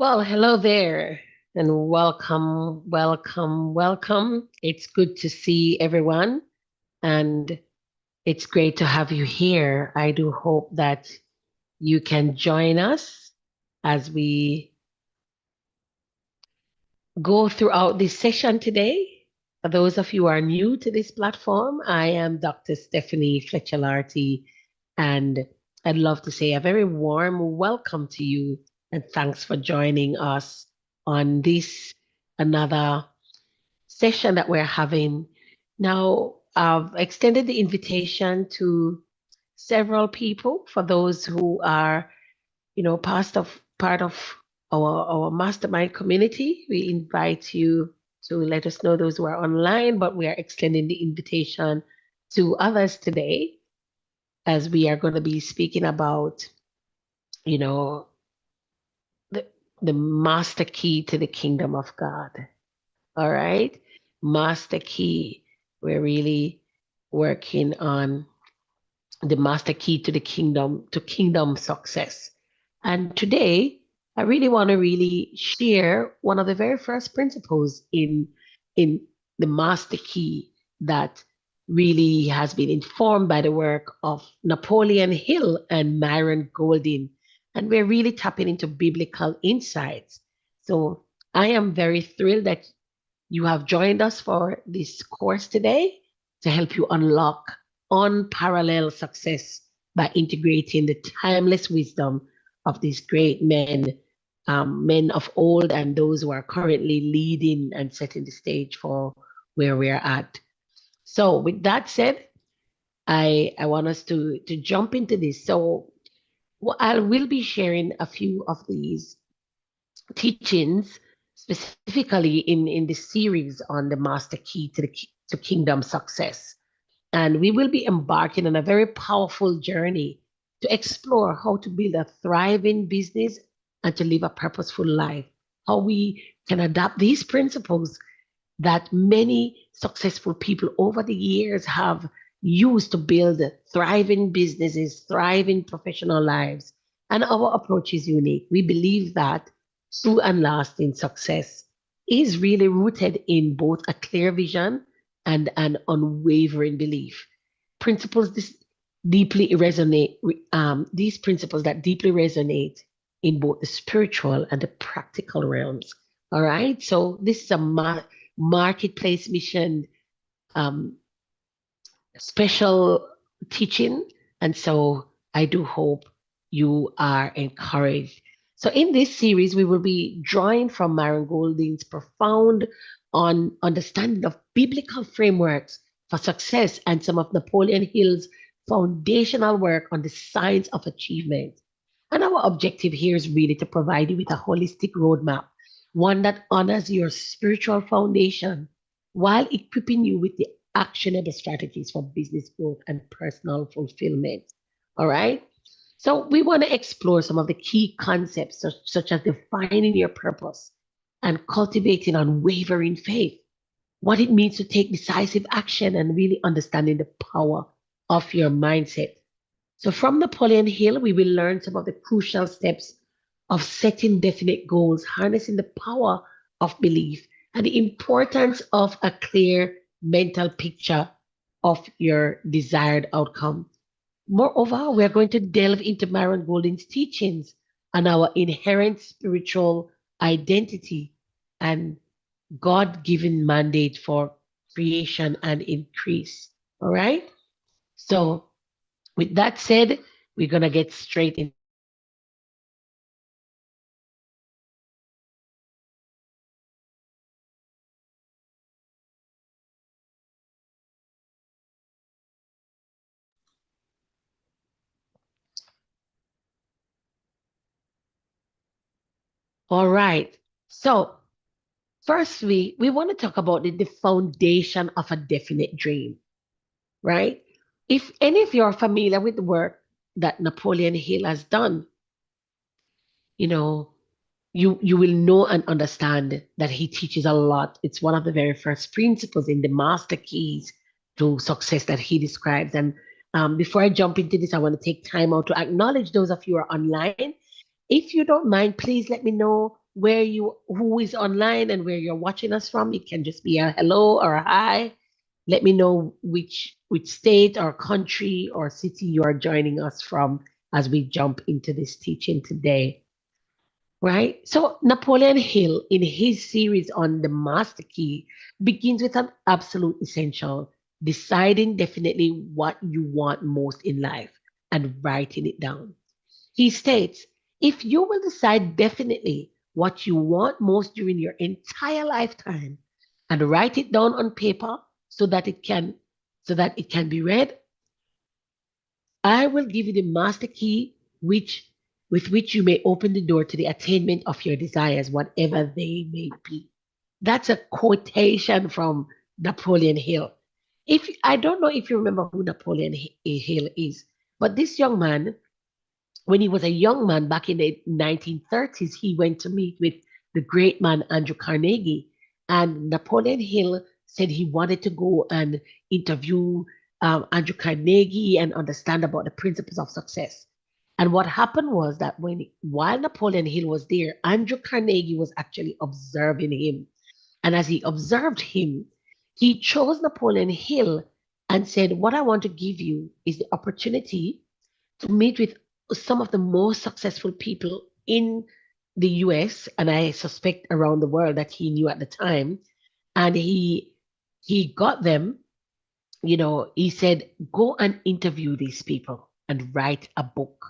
Well, hello there and welcome, welcome, welcome. It's good to see everyone and it's great to have you here. I do hope that you can join us as we go throughout this session today. For those of you who are new to this platform, I am Dr. Stephanie Fletcher-Larty, and I'd love to say a very warm welcome to you and thanks for joining us on this another session that we're having. Now, I've extended the invitation to several people for those who are, part of our mastermind community. We invite you to let us know those who are online, but we are extending the invitation to others today as we are going to be speaking about, you know, the, the master key to the kingdom of God. All right. Master key. We're really working on the master key to the kingdom, to kingdom success. And today, I really want to really share one of the very first principles in the master key that really has been informed by the work of Napoleon Hill and Myron Golden. And we're really tapping into biblical insights. So I am very thrilled that you have joined us for this course today to help you unlock unparalleled success by integrating the timeless wisdom of these great men, men of old, and those who are currently leading and setting the stage for where we're at. So, with that said, I want us to jump into this. So, I will be sharing a few of these teachings specifically in the series on the master key to kingdom success. And we will be embarking on a very powerful journey to explore how to build a thriving business and to live a purposeful life, how we can adapt these principles that many successful people over the years have used to build thriving businesses, thriving professional lives. And our approach is unique. We believe that true and lasting success is really rooted in both a clear vision and an unwavering belief. Principles this deeply resonate. These principles that deeply resonate in both the spiritual and the practical realms. All right. So this is a marketplace mission um, special teaching. And so I do hope you are encouraged. So in this series, we will be drawing from Myron Golden's profound on understanding of biblical frameworks for success and some of Napoleon Hill's foundational work on the science of achievement. And our objective here is really to provide you with a holistic roadmap, one that honors your spiritual foundation while equipping you with the actionable strategies for business growth and personal fulfillment. All right. So we want to explore some of the key concepts such as defining your purpose and cultivating unwavering faith, what it means to take decisive action and really understanding the power of your mindset. So from Napoleon Hill, we will learn some of the crucial steps of setting definite goals, harnessing the power of belief, and the importance of a clear mental picture of your desired outcome. Moreover, we're going to delve into Myron Golden's teachings on our inherent spiritual identity and God given mandate for creation and increase. All right. So, with that said, we're going to get straight in. All right. So, firstly, we want to talk about the foundation of a definite dream, right? If any of you are familiar with the work that Napoleon Hill has done, you know, you will know and understand that he teaches a lot. It's one of the very first principles in the master keys to success that he describes. And before I jump into this, I want to take time out to acknowledge those of you who are online. If you don't mind, please let me know who is online and where you're watching us from. It can just be a hello or a hi. Let me know which state or country or city you are joining us from as we jump into this teaching today. Right? So Napoleon Hill, in his series on the master key, begins with an absolute essential, deciding definitely what you want most in life and writing it down. He states, if you will decide definitely what you want most during your entire lifetime and write it down on paper so that it can be read, I will give you the master key with which you may open the door to the attainment of your desires, whatever they may be. That's a quotation from Napoleon Hill. If I don't know if you remember who Napoleon Hill is, but this young man, when he was a young man back in the 1930s, he went to meet with the great man Andrew Carnegie. And Napoleon Hill said he wanted to go and interview Andrew Carnegie and understand about the principles of success. And what happened was that while Napoleon Hill was there, Andrew Carnegie was actually observing him. And as he observed him, he chose Napoleon Hill and said, what I want to give you is the opportunity to meet with some of the most successful people in the US, and I suspect around the world that he knew at the time. And he got them, he said, go and interview these people and write a book.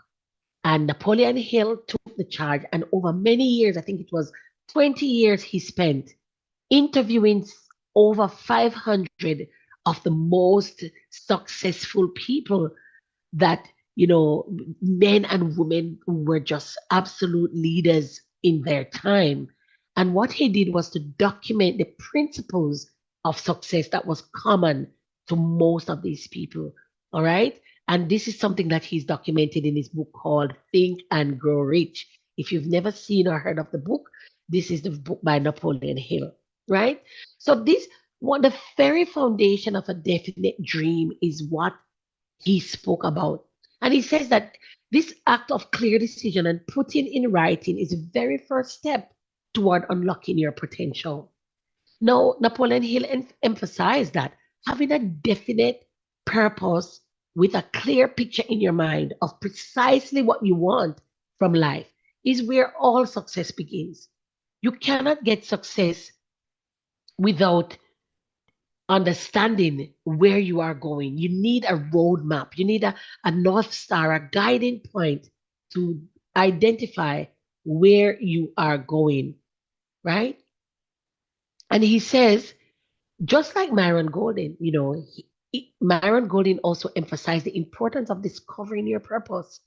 And Napoleon Hill took the charge, and over many years, I think it was 20 years, he spent interviewing over 500 of the most successful people that men and women who were just absolute leaders in their time. And what he did was to document the principles of success that was common to most of these people. All right. And this is something that he's documented in his book called Think and Grow Rich. If you've never seen or heard of the book, this is the book by Napoleon Hill. Right. So the very foundation of a definite dream is what he spoke about. And he says that this act of clear decision and putting in writing is the very first step toward unlocking your potential. Now, Napoleon Hill emphasized that having a definite purpose with a clear picture in your mind of precisely what you want from life is where all success begins. You cannot get success without understanding where you are going. You need a roadmap, you need a North Star, a guiding point to identify where you are going, right? And he says, just like Myron Golden, Myron Golden also emphasized the importance of discovering your purpose.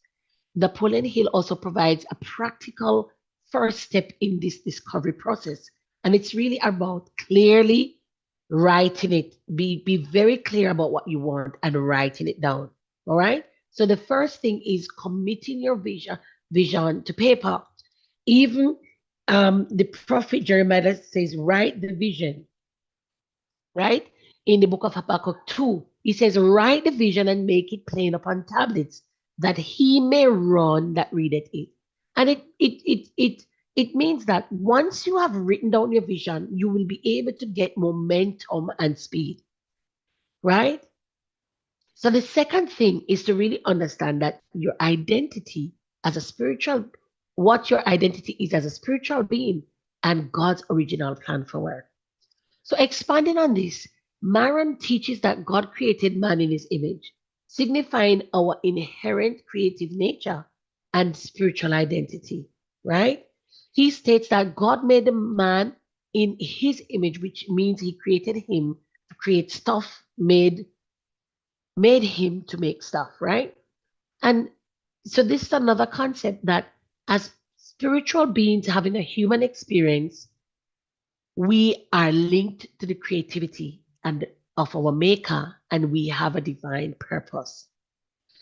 Napoleon Hill also provides a practical first step in this discovery process. And it's really about clearly writing it. Be very clear about what you want and writing it down. All right. So the first thing is committing your vision to paper. Even the prophet Jeremiah says, write the vision, right? In the book of Habakkuk 2, he says, write the vision and make it plain upon tablets, that he may run that readeth it. And it means that once you have written down your vision, you will be able to get momentum and speed, right? So the second thing is to really understand that your identity as a spiritual, what your identity is as a spiritual being and God's original plan for work. So, expanding on this, Myron teaches that God created man in his image, signifying our inherent creative nature and spiritual identity, right? He states that God made the man in his image, which means he created him to create stuff, made him to make stuff, right? And so this is another concept that as spiritual beings having a human experience, we are linked to the creativity and of our maker, and we have a divine purpose.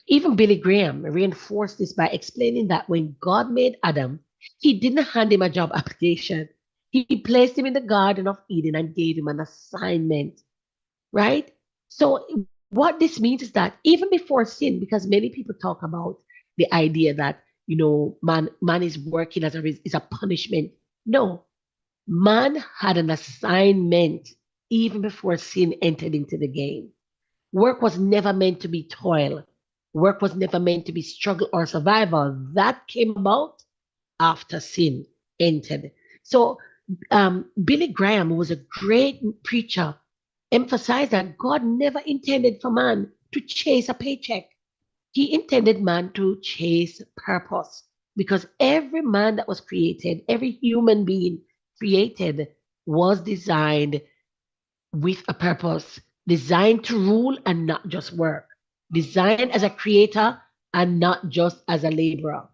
Even Billy Graham reinforced this by explaining that when God made Adam, he didn't hand him a job application. He placed him in the Garden of Eden and gave him an assignment, right? So what this means is that even before sin, because many people talk about the idea that man is working as is a punishment. No, man had an assignment even before sin entered into the game. Work was never meant to be toil. Work was never meant to be struggle or survival. That came about after sin entered. So Billy Graham, who was a great preacher, emphasized that God never intended for man to chase a paycheck. He intended man to chase purpose because every man that was created, every human being created was designed with a purpose, designed to rule and not just work, designed as a creator and not just as a laborer.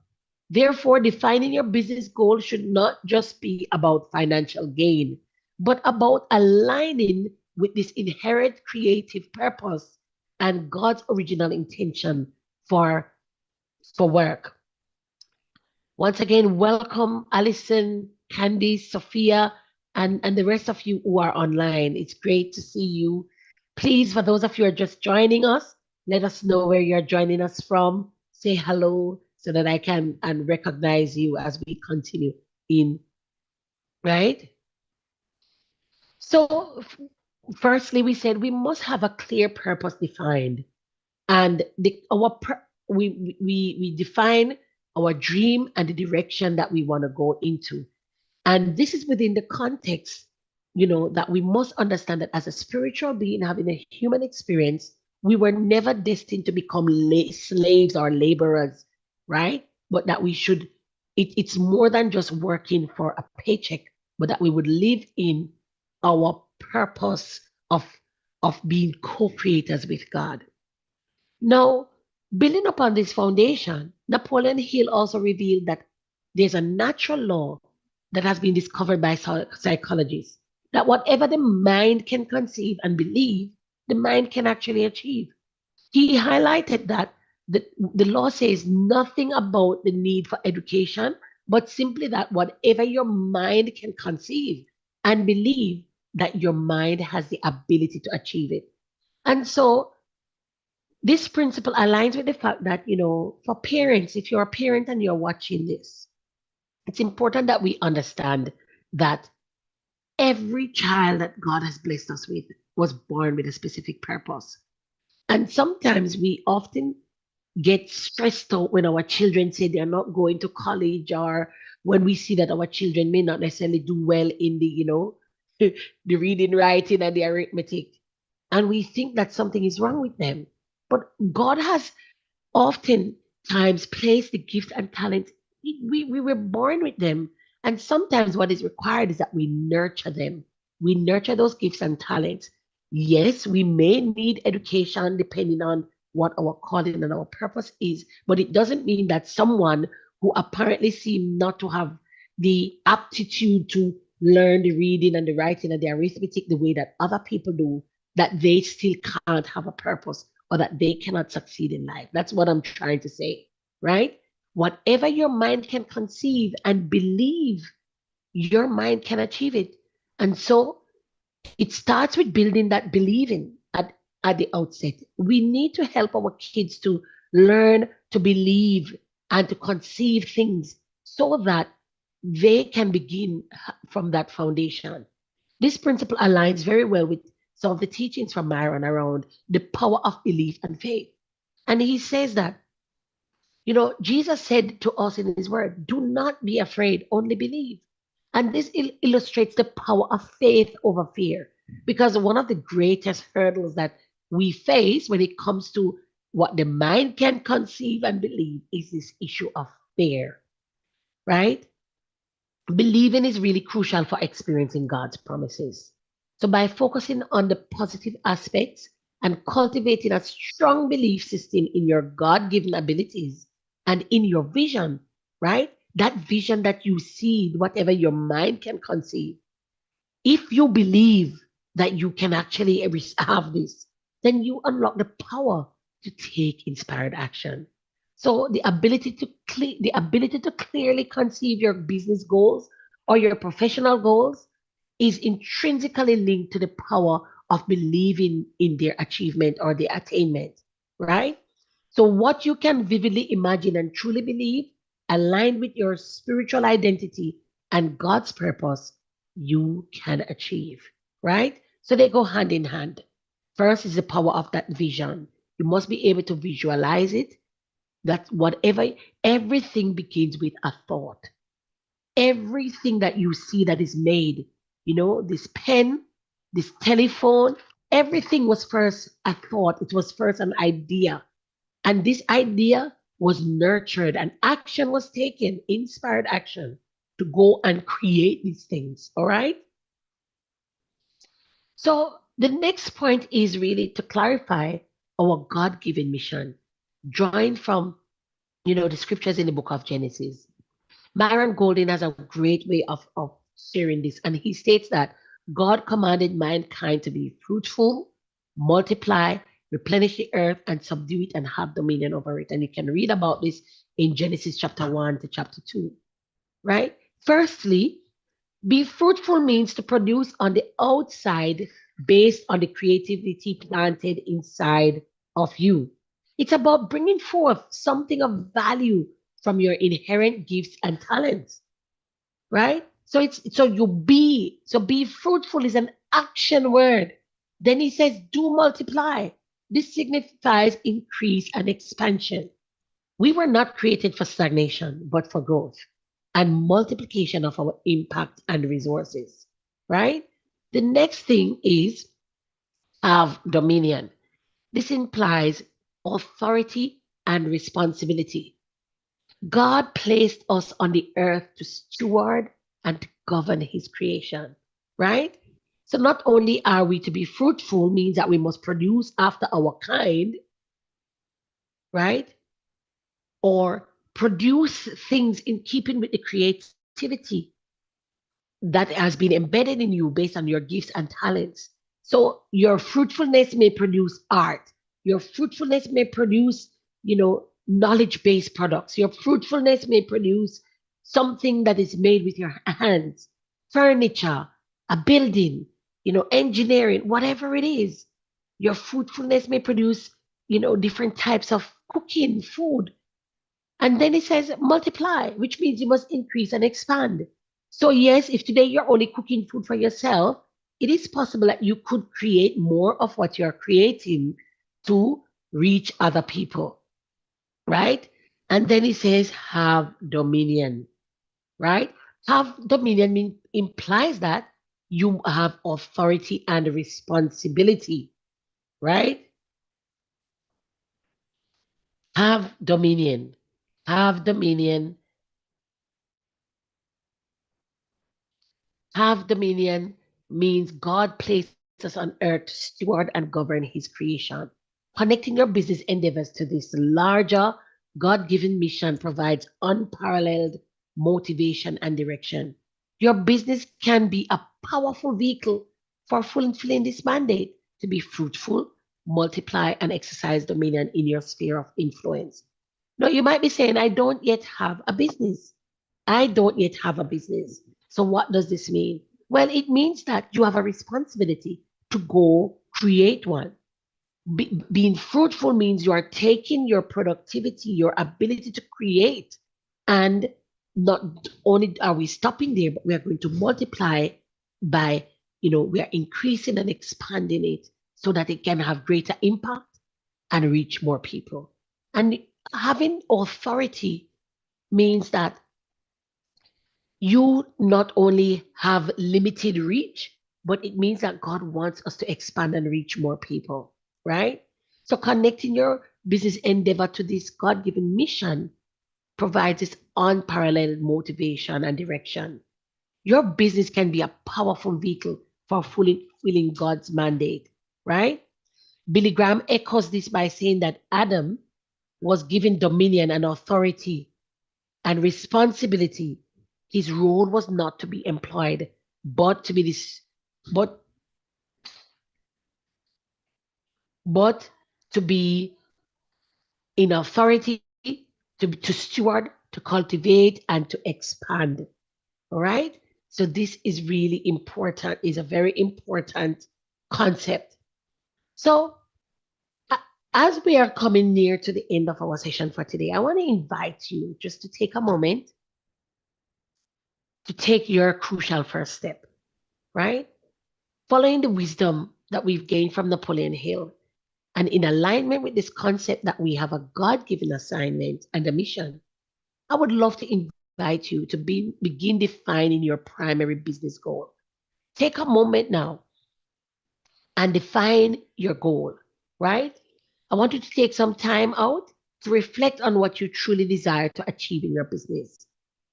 Therefore, defining your business goal should not just be about financial gain, but about aligning with this inherent creative purpose and God's original intention for, for work. Once again, welcome Alison, Candy, Sophia, and the rest of you who are online. It's great to see you. Please, for those of you who are just joining us, let us know where you're joining us from. Say hello so that I can and recognize you as we continue in, right? So, firstly, we said we must have a clear purpose defined, and we define our dream and the direction that we want to go into. And this is within the context, that we must understand that as a spiritual being having a human experience, we were never destined to become slaves or laborers, right? But that we should, it's more than just working for a paycheck, but that we would live in our purpose of being co-creators with God. Now, building upon this foundation, Napoleon Hill also revealed that there's a natural law that has been discovered by psychologists that whatever the mind can conceive and believe, the mind can actually achieve. He highlighted that the law says nothing about the need for education, but simply that whatever your mind can conceive and believe, that your mind has the ability to achieve it. And so this principle aligns with the fact that, for parents, if you're a parent and you're watching this, it's important that we understand that Every child that God has blessed us with was born with a specific purpose. And sometimes we often get stressed out when our children say they're not going to college, or when we see that our children may not necessarily do well in the reading, writing, and the arithmetic. And we think that something is wrong with them. But God has oftentimes place the gifts and talent. We were born with them. And sometimes what is required is that we nurture them. We nurture those gifts and talents. Yes, we may need education depending on what our calling and our purpose is, but it doesn't mean that someone who apparently seem not to have the aptitude to learn the reading and the writing and the arithmetic the way that other people do, that they still can't have a purpose or that they cannot succeed in life. That's what I'm trying to say, right? Whatever your mind can conceive and believe, your mind can achieve it. And so it starts with building that believing at the outset. We need to help our kids to learn to believe and to conceive things so that they can begin from that foundation. This principle aligns very well with some of the teachings from Myron around the power of belief and faith. And he says that, Jesus said to us in his word, do not be afraid, only believe. And this illustrates the power of faith over fear. Because one of the greatest hurdles that we face when it comes to what the mind can conceive and believe is this issue of fear, right? Believing is really crucial for experiencing God's promises. So, by focusing on the positive aspects and cultivating a strong belief system in your God given abilities and in your vision, right? That vision that you see, whatever your mind can conceive, if you believe that you can actually have this, then you unlock the power to take inspired action. So the ability to clearly conceive your business goals or your professional goals is intrinsically linked to the power of believing in their achievement or their attainment, right? So what you can vividly imagine and truly believe, aligned with your spiritual identity and God's purpose, you can achieve, right? So they go hand in hand. First is the power of that vision. You must be able to visualize it. That everything begins with a thought. Everything that you see that is made, this pen, this telephone, everything was first a thought. It was first an idea. And this idea was nurtured and action was taken, inspired action to go and create these things. All right. So the next point is really to clarify our God given mission, drawing from, the scriptures in the book of Genesis. Myron Golden has a great way of sharing this. And he states that God commanded mankind to be fruitful, multiply, replenish the earth, and subdue it and have dominion over it. And you can read about this in Genesis chapter 1 to chapter 2, right? Firstly, be fruitful means to produce on the outside based on the creativity planted inside of you. It's about bringing forth something of value from your inherent gifts and talents, right? So be fruitful is an action word. Then he says, do multiply. This signifies increase and expansion. We were not created for stagnation, but for growth and multiplication of our impact and resources, right? The next thing is have dominion. This implies authority and responsibility. God placed us on the earth to steward and to govern his creation, right? So not only are we to be fruitful, means that we must produce after our kind, right? Or produce things in keeping with the creativity that has been embedded in you based on your gifts and talents. So your fruitfulness may produce art. Your fruitfulness may produce, knowledge-based products. Your fruitfulness may produce something that is made with your hands, furniture, a building, engineering, whatever it is. Your fruitfulness may produce, different types of cooking, food. And then it says multiply, which means you must increase and expand. So, yes, if today you're only cooking food for yourself, it is possible that you could create more of what you're creating to reach other people, right? And then it says, have dominion, right? Have dominion implies that you have authority and responsibility, right? Have dominion. Have dominion. Have dominion means God placed us on earth to steward and govern his creation. Connecting your business endeavors to this larger God given mission provides unparalleled motivation and direction. Your business can be a powerful vehicle for fulfilling this mandate to be fruitful, multiply, and exercise dominion in your sphere of influence. Now, you might be saying, I don't yet have a business. I don't yet have a business. So, what does this mean? Well, it means that you have a responsibility to go create one. Being fruitful means you are taking your productivity, your ability to create, and not only are we stopping there, but we are going to multiply by, we are increasing and expanding it so that it can have greater impact and reach more people. And having authority means that you not only have limited reach, but it means that God wants us to expand and reach more people, right? So connecting your business endeavor to this God given mission provides this unparalleled motivation and direction. Your business can be a powerful vehicle for fulfilling God's mandate, right? Billy Graham echoes this by saying that Adam was given dominion and authority and responsibility. His role was not to be employed, but to be this, but but to be in authority, to steward, to cultivate, and to expand. All right. So this is really important. Is a very important concept. So as we are coming near to the end of our session for today, I want to invite you just to take a moment to take your crucial first step, right? Following the wisdom that we've gained from Napoleon Hill, and in alignment with this concept that we have a God given assignment and a mission, I would love to invite you to begin defining your primary business goal. Take a moment now and define your goal, right? I want you to take some time out to reflect on what you truly desire to achieve in your business.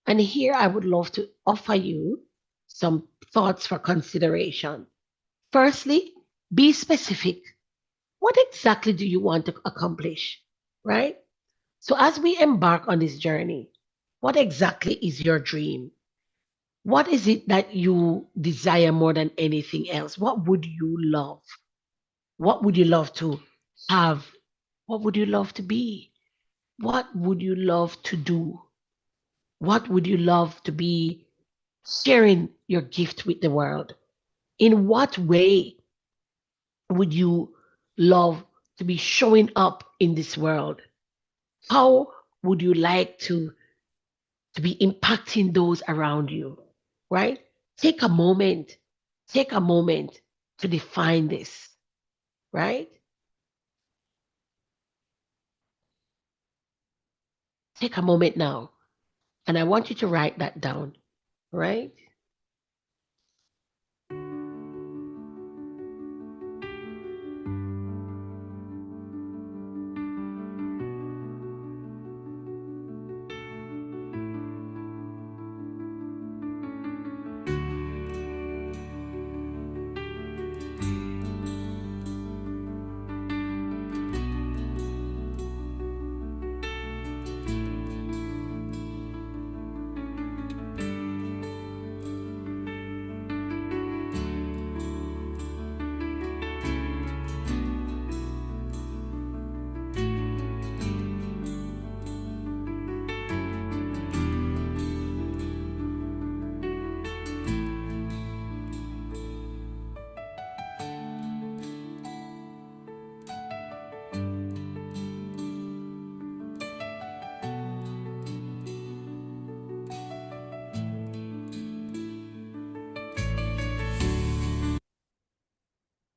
And here I would love to offer you some thoughts for consideration. Firstly, be specific. What exactly do you want to accomplish? Right? So, as we embark on this journey, what exactly is your dream? What is it that you desire more than anything else? What would you love? What would you love to have? What would you love to be? What would you love to do? What would you love to be sharing your gift with the world? In what way would you love to be showing up in this world? How would you like to be impacting those around you? Right? Take a moment, take a moment to define this, right? Take a moment now, and I want you to write that down, right?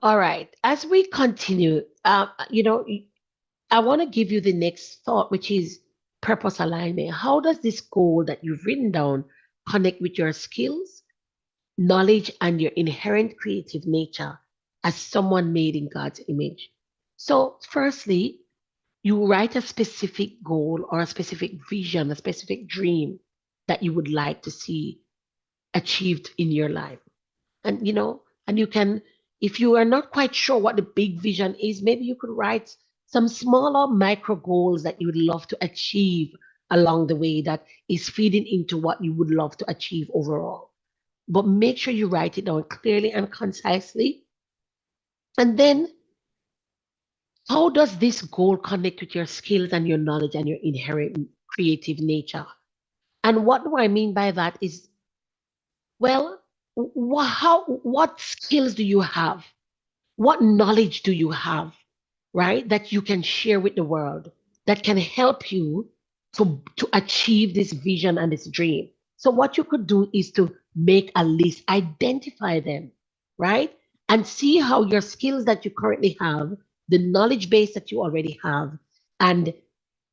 All right. As we continue, I want to give you the next thought, which is purpose alignment. How does this goal that you've written down connect with your skills, knowledge, and your inherent creative nature as someone made in God's image? So, firstly, you write a specific goal or a specific vision, a specific dream that you would like to see achieved in your life. And you can, if you are not quite sure what the big vision is, maybe you could write some smaller micro goals that you would love to achieve along the way that is feeding into what you would love to achieve overall. But make sure you write it down clearly and concisely. And then, how does this goal connect with your skills and your knowledge and your inherent creative nature? And what do I mean by that is, well, what skills do you have? What knowledge do you have, right? That you can share with the world that can help you to achieve this vision and this dream. So what you could do is to make a list, identify them, right? And see how your skills that you currently have, the knowledge base that you already have, and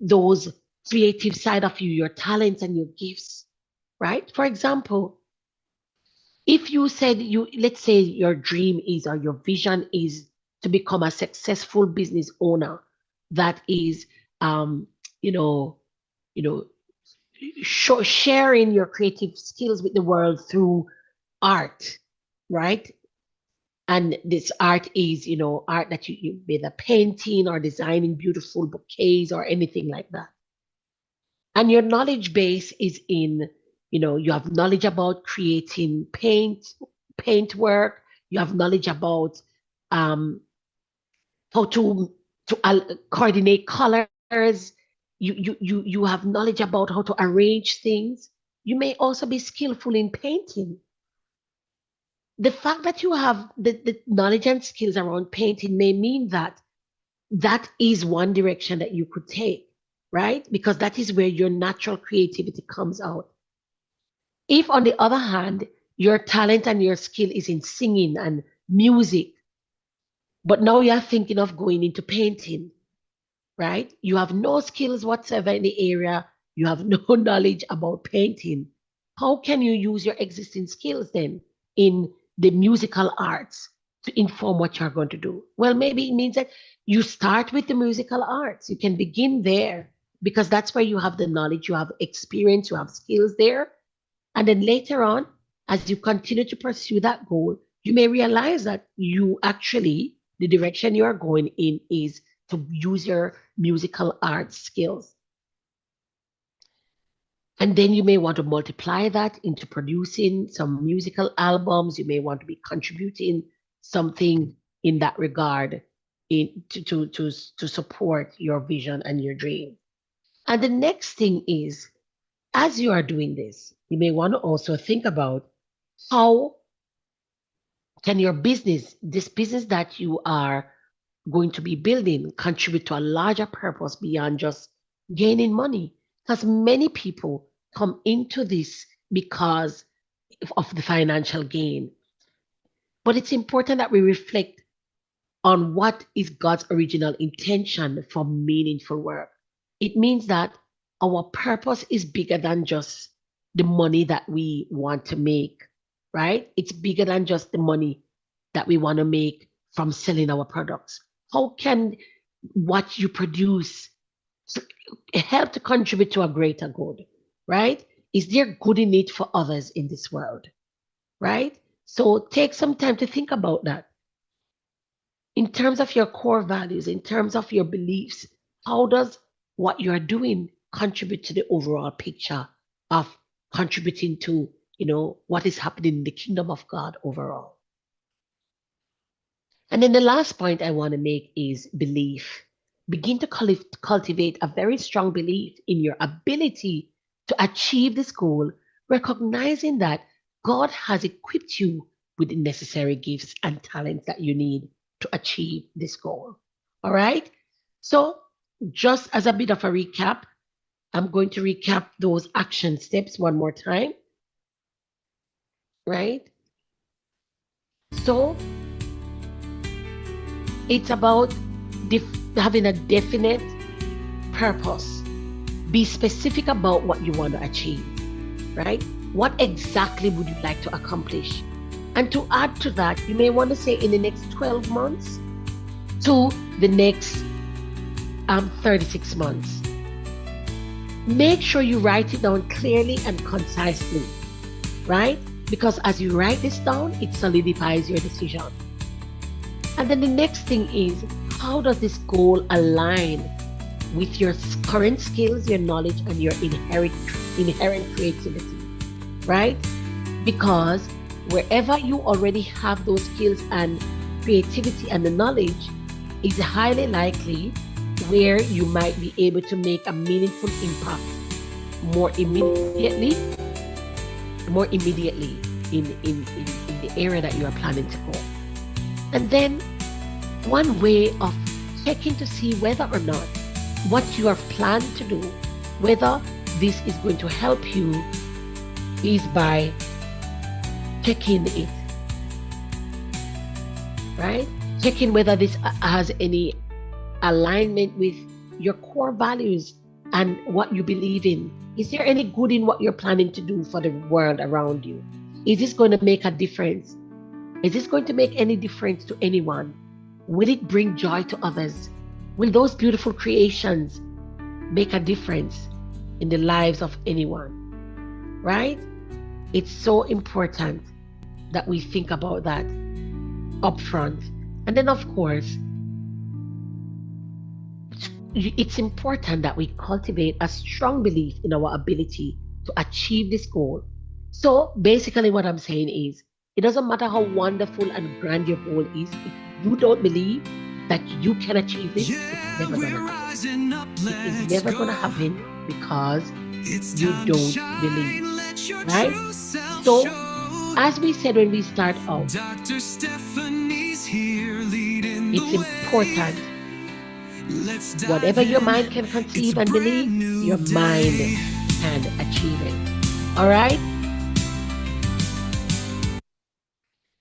those creative side of you, your talents and your gifts, right? For example, if you said let's say your dream is or your vision is to become a successful business owner that is um you know you know sharing your creative skills with the world through art, right? And this art is art that you either painting or designing beautiful bouquets or anything like that. And your knowledge base is in, you have knowledge about creating paint work. You have knowledge about um, how to coordinate colors. You have knowledge about how to arrange things. You may also be skillful in painting. The fact that you have the knowledge and skills around painting may mean that that is one direction that you could take, right? Because that is where your natural creativity comes out. If, on the other hand, your talent and your skill is in singing and music, but now you're thinking of going into painting, right? You have no skills whatsoever in the area, you have no knowledge about painting. How can you use your existing skills then in the musical arts to inform what you're going to do? Well, maybe it means that you start with the musical arts. You can begin there because that's where you have the knowledge, you have experience, you have skills there. And then later on, as you continue to pursue that goal, you may realize that you actually, the direction you are going in is to use your musical arts skills. And then you may want to multiply that into producing some musical albums. You may want to be contributing something in that regard to support your vision and your dream. And the next thing is, as you are doing this, you may want to also think about how can your business, this business that you are going to be building, contribute to a larger purpose beyond just gaining money? Because many people come into this because of the financial gain. But it's important that we reflect on what is God's original intention for meaningful work. It means that our purpose is bigger than just the money that we want to make, right? It's bigger than just the money that we want to make from selling our products. How can what you produce help to contribute to a greater good, right? Is there good in it for others in this world, right? So take some time to think about that. In terms of your core values, in terms of your beliefs, how does what you're doing contribute to the overall picture of contributing to, what is happening in the kingdom of God overall? And then the last point I want to make is belief. Begin to cultivate a very strong belief in your ability to achieve this goal, recognizing that God has equipped you with the necessary gifts and talents that you need to achieve this goal. All right? So, just as a bit of a recap, I'm going to recap those action steps one more time. Right? So, It's about having a definite purpose. Be specific about what you want to achieve, right? What exactly would you like to accomplish? And to add to that, you may want to say in the next 12 months to the next 36 months. Make sure you write it down clearly and concisely, right? Because as you write this down, it solidifies your decision. And then the next thing is, how does this goal align with your current skills, your knowledge, and your inherent creativity, right? Because wherever you already have those skills and creativity and the knowledge, is highly likely where you might be able to make a meaningful impact more immediately in the area that you are planning to go. And then one way of checking to see whether or not what you have planned to do, whether this is going to help you, is by checking it, right? Checking whether this has any alignment with your core values and what you believe in. Is there any good in what you're planning to do for the world around you? Is this going to make a difference? Is this going to make any difference to anyone? Will it bring joy to others? Will those beautiful creations make a difference in the lives of anyone? Right? It's so important that we think about that upfront. And then, of course, it's important that we cultivate a strong belief in our ability to achieve this goal. So basically what I'm saying is, it doesn't matter how wonderful and grand your goal is, if you don't believe that you can achieve this, it's never going to happen. It is never going to happen because you don't believe, right? So, as we said when we start out, it's important. Whatever your mind can conceive and believe, your mind can achieve it. All right?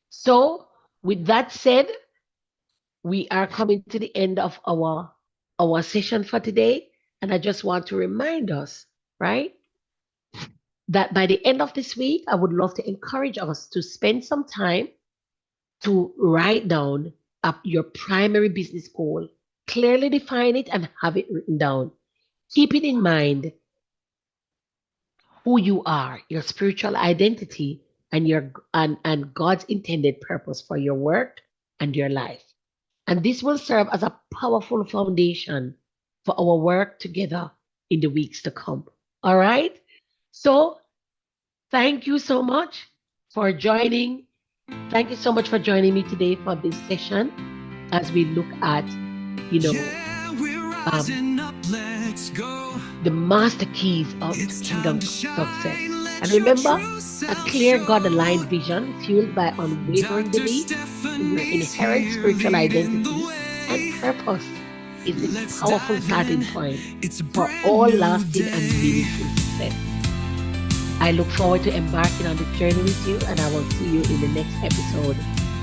So, with that said, we are coming to the end of our session for today. And I just want to remind us, right, that by the end of this week, I would love to encourage us to spend some time to write down your primary business goal, clearly define it and have it written down. Keep it in mind who you are, your spiritual identity, and God's intended purpose for your work and your life. And this will serve as a powerful foundation for our work together in the weeks to come. All right? So, thank you so much for joining. Thank you so much for joining me today for this session as we look at, the master keys of kingdom success. And remember, a clear God-aligned vision fueled by unwavering belief in your inherent spiritual identity and purpose is the powerful starting point for all lasting and meaningful success. I look forward to embarking on this journey with you, and I will see you in the next episode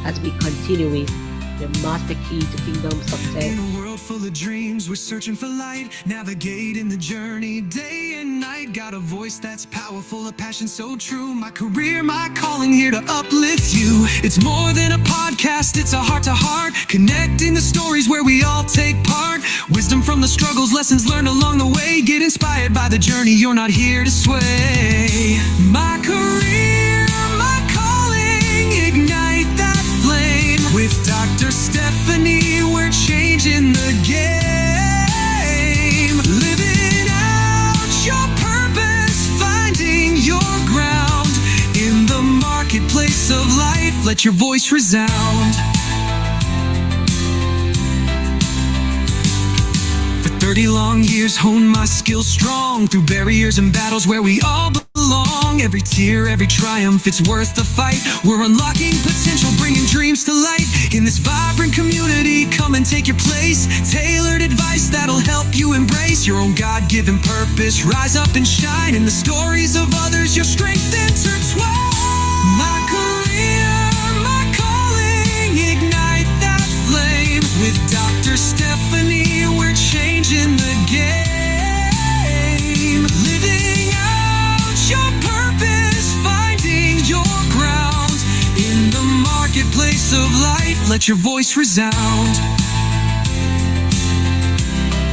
as we continue with the master key to kingdom success. In a world full of dreams, we're searching for light, navigating the journey day and night. Got a voice that's powerful, a passion so true. My career, my calling, here to uplift you. It's more than a podcast, it's a heart-to-heart, connecting the stories where we all take part. Wisdom from the struggles, lessons learned along the way. Get inspired by the journey, you're not here to sway. My career, my calling, ignite that flame. With Dr. Stephanie, we're changing the game. Living out your purpose, finding your ground. In the marketplace of life, let your voice resound. For 30 long years, honed my skills strong. Through barriers and battles where we all belong. Every tear, every triumph, it's worth the fight. We're unlocking potential, bringing dreams to light. In this vibrant community, come and take your place. Tailored advice that'll help you embrace your own God-given purpose. Rise up and shine in the stories of others, your strength intertwine. My career, my calling, ignite that flame. With voice of life, let your voice resound.